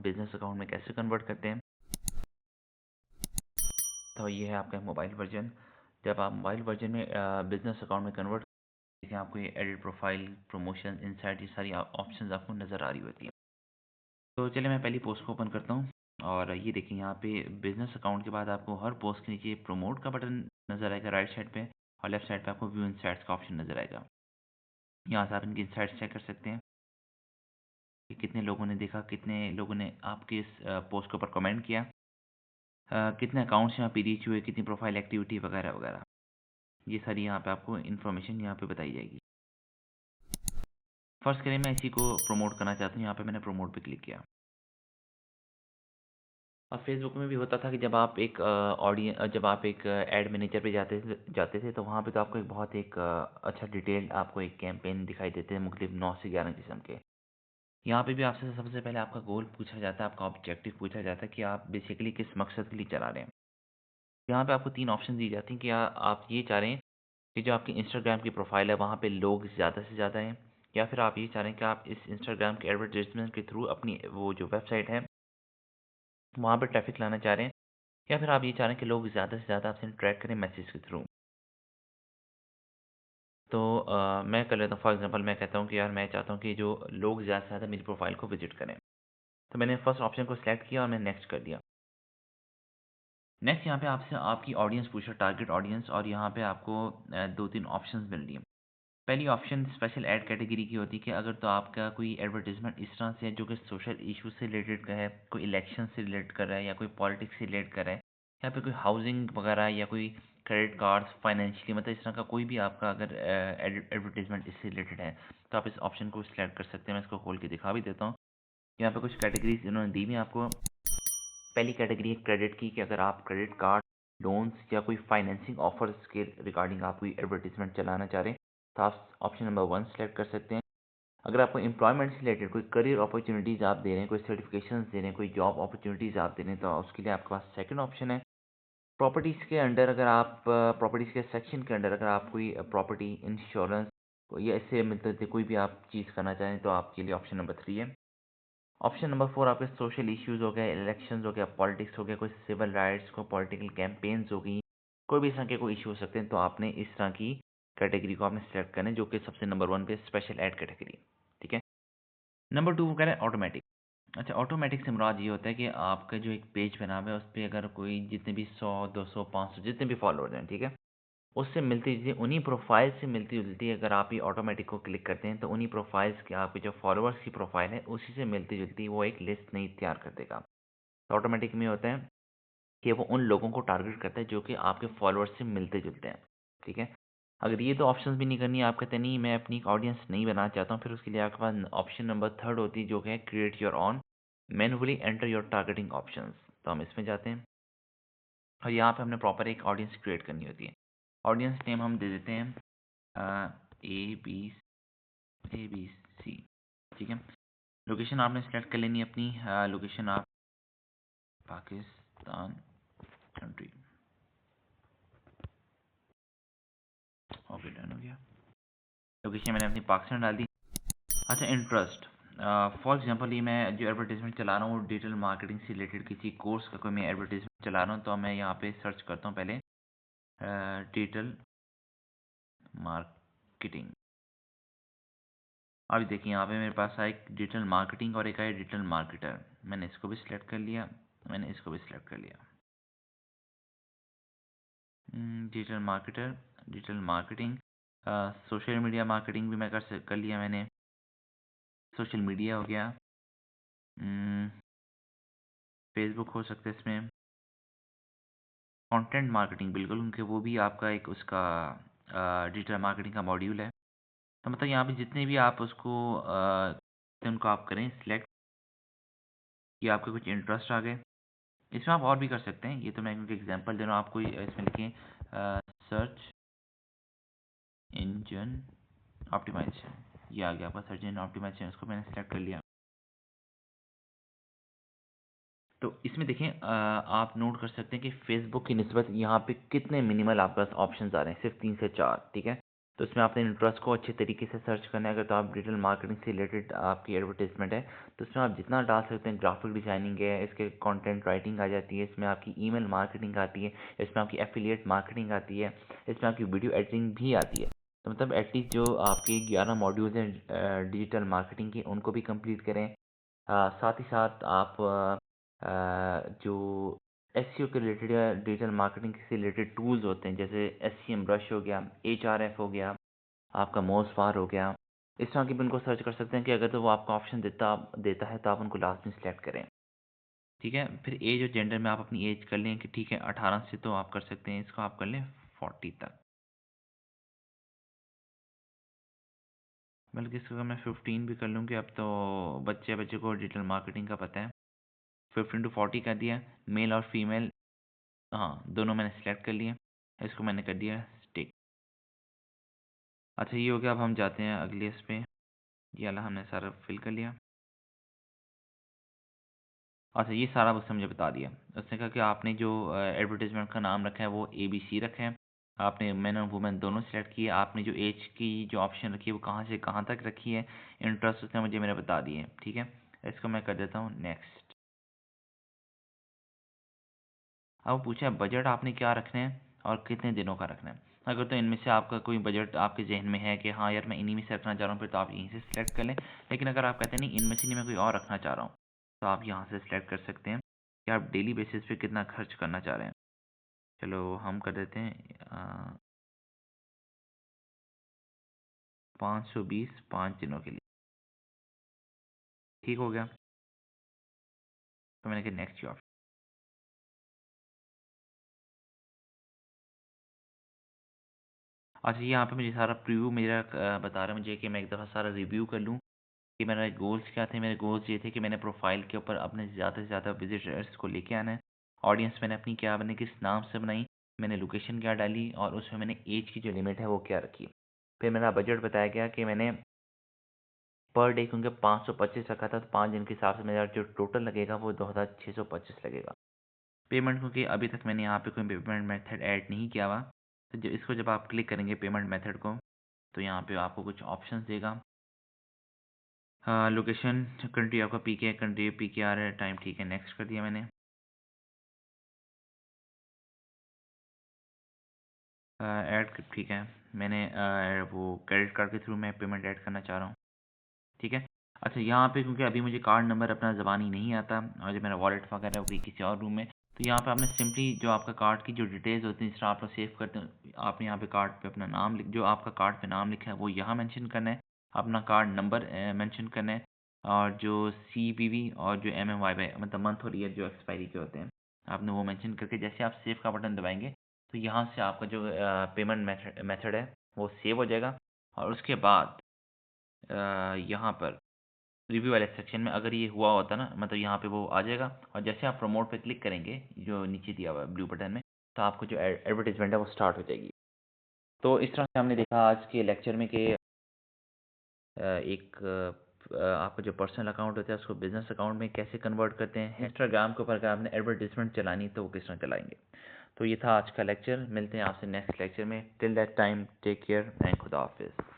Business account में कैसे convert करते हैं। तो ये है आपका मोबाइल वर्जन। जब आप मोबाइल वर्जन में बिजनेस अकाउंट में कन्वर्ट देखिए, आपको ये एडिट प्रोफाइल, प्रमोशन, इनसाइट, ये सारी ऑप्शंस आपको नज़र आ रही होती है। तो चलिए मैं पहली पोस्ट को ओपन करता हूँ और ये देखिए यहाँ पे बिजनेस अकाउंट के बाद आपको हर पोस्ट के नीचे प्रमोट का बटन नज़र आएगा राइट साइड पे, और लेफ्ट साइड पे आपको व्यू इनसाइट्स का ऑप्शन नज़र आएगा। यहाँ से आप इनकी इनसाइट्स चेक कर सकते हैं कि कितने लोगों ने देखा, कितने लोगों ने आपके इस पोस्ट के ऊपर कमेंट किया, कितने अकाउंट्स यहाँ पे रीच हुए, कितनी प्रोफाइल एक्टिविटी वगैरह वगैरह। ये सारी यहाँ पे आपको इन्फॉर्मेशन यहाँ पे बताई जाएगी। फर्स्ट करें, मैं इसी को प्रमोट करना चाहता हूँ, यहाँ पे मैंने प्रमोट पे क्लिक किया। और फेसबुक में भी होता था कि जब आप एक जब आप एक एड मैनेजर पे जाते थे तो वहाँ पे तो आपको एक बहुत एक अच्छा डिटेल आपको एक कैंपेन दिखाई देते हैं मुख्तलिफ 9 से 11 किस्म के। यहाँ पे भी आपसे सबसे पहले आपका गोल पूछा जाता है, आपका ऑब्जेक्टिव पूछा जाता है कि आप बेसिकली किस मकसद के लिए चला रहे हैं। यहाँ पे आपको 3 ऑप्शन दी जाती हैं कि आप ये चाह रहे हैं कि जो आपकी इंस्टाग्राम की प्रोफाइल है वहाँ पे लोग ज़्यादा से ज़्यादा हैं, या फिर आप ये चाह रहे हैं कि आप इस इंस्टाग्राम के एडवर्टाइजमेंट के थ्रू अपनी वो जो वेबसाइट है वहाँ पे ट्रैफिक लाना चाह रहे हैं, या फिर आप ये चाह रहे हैं कि लोग ज़्यादा से ज़्यादा आपसे इंटरेक्ट करें मैसेज के थ्रू। तो मैं कर लेता हूँ, फॉर एग्जांपल मैं कहता हूँ कि यार मैं चाहता हूँ कि जो लोग ज़्यादा से ज़्यादा मेरी प्रोफाइल को विजिट करें। तो मैंने फर्स्ट ऑप्शन को सिलेक्ट किया और मैंने नेक्स्ट कर दिया। नेक्स्ट यहाँ पे आपसे आपकी ऑडियंस पूछा, टारगेट ऑडियंस, और यहाँ पे आपको 2-3 ऑप्शंस मिल रही हैं। पहली ऑप्शन स्पेशल ऐड कैटेगरी की होती है कि अगर तो आपका कोई एडवर्टाइजमेंट इस तरह से है जो कि सोशल इशू से रिलेटेड का है, कोई इलेक्शन से रिलेट कर रहा है, या कोई पॉलिटिक्स से रिलेट कर रहा है, या फिर कोई हाउसिंग वगैरह, या कोई क्रेडिट कार्ड्स, फाइनेंशियली, मतलब इस तरह का कोई भी आपका अगर एडवर्टाइजमेंट इससे रिलेटेड है तो आप इस ऑप्शन को सिलेक्ट कर सकते हैं। मैं इसको खोल के दिखा भी देता हूँ। यहाँ पे कुछ कैटेगरीज इन्होंने दी हुई हैं आपको। पहली कैटेगरी है क्रेडिट की, कि अगर आप क्रेडिट कार्ड, लोन्स, या कोई फाइनेंसिंग ऑफर्स के रिगार्डिंग आप कोई एडवर्टीजमेंट चलाना चाह रहे हैं तो आप ऑप्शन नंबर 1 सेलेक्ट कर सकते हैं। अगर आपको एम्प्लॉयमेंट से रिलेटेड कोई करियर अपॉर्चुनिटीज़ आप दे रहे हैं, कोई सर्टिफिकेशंस दे रहे हैं, कोई जॉब अपॉर्चुनिटीज़ आप दे रहे हैं, तो उसके लिए आपके पास सेकंड ऑप्शन है। प्रॉपर्टीज़ के अंडर अगर आप प्रॉपर्टीज़ के सेक्शन के अंडर अगर आप कोई प्रॉपर्टी इंश्योरेंस या इससे मिलते कोई भी आप चीज़ करना चाहें तो आपके लिए ऑप्शन नंबर 3 है। ऑप्शन नंबर 4 आपके सोशल इश्यूज़ हो गए, इलेक्शंस हो गया, पॉलिटिक्स हो गया, कोई सिविल राइट्स, कोई पॉलिटिकल कैंपेन्स हो गई, कोई भी इस तरह के कोई इशू हो सकते हैं, तो आपने इस तरह की कैटेगरी को आपने सेलेक्ट करना है, जो कि सबसे नंबर 1 पे स्पेशल ऐड कैटेगरी। ठीक है। नंबर 2 वो कह रहा है ऑटोमेटिक। अच्छा, ऑटोमेटिक से मुराद ये होता है कि आपका जो एक पेज बना हुआ है उस पे अगर कोई जितने भी 100, 200, 500 जितने भी फॉलोअर्स हैं, ठीक है, उससे मिलती-जुलती उन्हीं प्रोफाइल से मिलती-जुलती अगर आप ये ऑटोमेटिक को क्लिक करते हैं तो उन्हीं प्रोफाइल्स के आपके जो फॉलोअर्स की प्रोफाइल है उसी से मिलती-जुलती वो एक लिस्ट नहीं तैयार कर देगा। तो ऑटोमेटिक में होता है कि वो उन लोगों को टारगेट करता है जो कि आपके फॉलोअर्स से मिलते-जुलते हैं। ठीक है? अगर ये 2 ऑप्शंस भी नहीं करनी है, आप कहते हैं नहीं मैं अपनी एक ऑडियंस नहीं बनाना चाहता हूँ, फिर उसके लिए आपके पास ऑप्शन नंबर 3 होती है जो कि है create your own manually enter your targeting options. तो हम इसमें जाते हैं और यहाँ पे हमने प्रॉपर एक ऑडियंस क्रिएट करनी होती है। ऑडियंस नेम हम दे देते हैं ABC। ठीक है। लोकेशन आपने सेलेक्ट कर लेनी है अपनी, लोकेशन आप पाकिस्तान कंट्री। ओके, डन हो गया। लोकेशन मैंने अपनी पाकिस्तान डाल दी। अच्छा, इंटरेस्ट, फॉर एग्जांपल ये मैं जो एडवर्टाइजमेंट चला रहा हूँ डिजिटल मार्केटिंग से रिलेटेड किसी कोर्स का कोई मैं एडवर्टाइजमेंट चला रहा हूँ, तो मैं यहाँ पे सर्च करता हूँ पहले डिजिटल मार्केटिंग। अभी देखिए यहाँ पे मेरे पास आया एक डिजिटल मार्केटिंग और एक आया डिजिटल मार्केटर। मैंने इसको भी सिलेक्ट कर लिया, मैंने इसको भी सिलेक्ट कर लिया। Digital marketer, digital marketing, social media marketing भी मैं कर लिया मैंने। सोशल मीडिया हो गया, फेसबुक हो सकता है इसमें। कंटेंट मार्केटिंग बिल्कुल, क्योंकि वो भी आपका एक उसका डिजिटल मार्केटिंग का मॉड्यूल है। तो मतलब यहाँ पे जितने भी आप उसको उनको आप करें सिलेक्ट कि आपके कुछ इंटरेस्ट आ गए। इसमें आप और भी कर सकते हैं, ये तो मैं क्योंकि एग्जांपल दे रहा हूँ आपको। इसमें लिखें सर्च इंजन ऑप्टिमाइजेशन, ये आ गया आपका सर्च इंजन ऑप्टिमाइजेशन, इसको मैंने सेलेक्ट कर लिया। तो इसमें देखें आप नोट कर सकते हैं कि फेसबुक की निस्बत यहाँ पे कितने मिनिमल आपके पास ऑप्शंस आ रहे हैं, सिर्फ 3 से 4। ठीक है। तो इसमें आपने इंटरेस्ट को अच्छे तरीके से सर्च करना है। अगर तो आप डिजिटल मार्केटिंग से रिलेटेड आपकी एडवर्टाइजमेंट है तो इसमें आप जितना डाल सकते हैं। ग्राफिक डिजाइनिंग है, इसके कंटेंट राइटिंग आ जाती है, इसमें आपकी ईमेल मार्केटिंग आती है, इसमें आपकी एफिलिएट मार्केटिंग आती है, इसमें आपकी वीडियो एडिटिंग भी आती है। तो मतलब एटलीस्ट जो आपके 11 मॉड्यूल्स हैं डिजिटल मार्केटिंग के उनको भी कंप्लीट करें। साथ ही साथ आप जो एसईओ के रिलेटेड या डिजिटल मार्केटिंग से रिलेटेड टूल्स होते हैं, जैसे एससीएम ब्रश हो गया, एचआरएफ हो गया, आपका मोज़फार हो गया, इस तरह की भी उनको सर्च कर सकते हैं कि अगर तो वो आपको ऑप्शन देता है तो आप उनको लास्ट में सेलेक्ट करें। ठीक है, फिर एज और जेंडर में आप अपनी एज कर लें कि ठीक है 18 से तो आप कर सकते हैं, इसको आप कर लें 40 तक। बल्कि इसको अगर मैं 15 भी कर लूँ कि अब तो बच्चे को डिजिटल मार्केटिंग का पता है। 15 टू 40 कर दिया। मेल और फीमेल, हाँ दोनों मैंने सेलेक्ट कर लिए। इसको मैंने कर दिया टिक। अच्छा ये हो गया। अब हम जाते हैं अगले इस पे। ये वाला हमने सारा फिल कर लिया। अच्छा ये सारा उसने मुझे बता दिया। उसने कहा कि आपने जो एडवर्टाइजमेंट का नाम रखा है वो ABC रखा है। आपने मैन और वुमेन दोनों सेलेक्ट किए। आपने जो एज की जो ऑप्शन रखी है वो कहाँ से कहाँ तक रखी है। इंटरेस्ट उसने मुझे मेरे बता दिए। ठीक है, इसको मैं कर देता हूँ नेक्स्ट। अब वो पूछा है बजट आपने क्या रखना है और कितने दिनों का रखना है। अगर तो इनमें से आपका कोई बजट आपके जहन में है कि हाँ यार मैं इन्हीं में से रखना चाह रहा हूँ, फिर तो आप यहीं से सिलेक्ट कर लें। लेकिन अगर आप कहते हैं नहीं इनमें से नहीं मैं कोई और रखना चाह रहा हूँ, तो आप यहाँ से सिलेक्ट कर सकते हैं कि आप डेली बेसिस पे कितना खर्च करना चाह रहे हैं। चलो हम कर देते हैं 520 5 दिनों के लिए। ठीक हो गया। तो मैंने कहा नेक्स्ट ऑप्शन। अच्छा यहाँ पे मुझे सारा प्रीव्यू मेरा बता रहा है मुझे कि मैं एक दफ़ा सारा रिव्यू कर लूँ कि मेरा गोल्स क्या थे। मेरे गोल्स ये थे कि मैंने प्रोफाइल के ऊपर अपने ज़्यादा से ज़्यादा विजिटर्स को लेके आना है। ऑडियंस मैंने अपनी क्या बनी, किस नाम से बनाई, मैंने लोकेशन क्या डाली और उसमें मैंने एज की जो लिमिट है वो क्या रखी। फिर मेरा बजट बताया गया कि मैंने पर डे क्योंकि 525 रखा था, तो 5 दिन के हिसाब से मेरा जो टोटल लगेगा वो 2625 लगेगा। पेमेंट क्योंकि अभी तक मैंने यहाँ पे कोई पेमेंट मेथड ऐड नहीं किया हुआ, तो इसको जब आप क्लिक करेंगे पेमेंट मेथड को, तो यहाँ पे आपको कुछ ऑप्शंस देगा। हाँ लोकेशन कंट्री आपका PK, कंट्री PK आ रहा है, टाइम ठीक है, नेक्स्ट कर दिया मैंने। ऐड ठीक है, मैंने वो क्रेडिट कार्ड के थ्रू मैं पेमेंट ऐड करना चाह रहा हूँ। ठीक है। अच्छा यहाँ पे क्योंकि अभी मुझे कार्ड नंबर अपना ज़बानी नहीं आता और जो मेरा वॉलेट वगैरह है वो किसी और रूम में, तो यहाँ पे आपने सिंपली जो आपका कार्ड की जो डिटेल्स होती हैं जिस तरह आप लोग सेव करते हैं, आपने यहाँ पे कार्ड पे अपना नाम जो आपका कार्ड पे नाम लिखा है वो यहाँ मेंशन करना है। अपना कार्ड नंबर मेंशन करना है और जो CVV और जो MMYY मतलब मंथ और ईयर जो एक्सपायरी के होते हैं, आपने वो मेंशन करके जैसे आप सेव का बटन दबाएंगे तो यहाँ से आपका जो पेमेंट मेथड है वो सेव हो जाएगा। और उसके बाद यहाँ पर रिव्यू वाले सेक्शन में अगर ये हुआ होता ना, मतलब यहाँ पे वो आ जाएगा और जैसे आप प्रमोट पे क्लिक करेंगे जो नीचे दिया हुआ है ब्लू बटन में, तो आपको जो एडवर्टीजमेंट है वो स्टार्ट हो जाएगी। तो इस तरह से हमने देखा आज के लेक्चर में कि एक आपका जो पर्सनल अकाउंट होता है उसको बिजनेस अकाउंट में कैसे कन्वर्ट करते हैं। इंस्टाग्राम के ऊपर अगर आपने एडवर्टीजमेंट चलानी तो वो किस तरह चलाएंगे। तो ये था आज का लेक्चर। मिलते हैं आपसे नेक्स्ट लेक्चर में। Till that time take care and खुदा हाफिज़।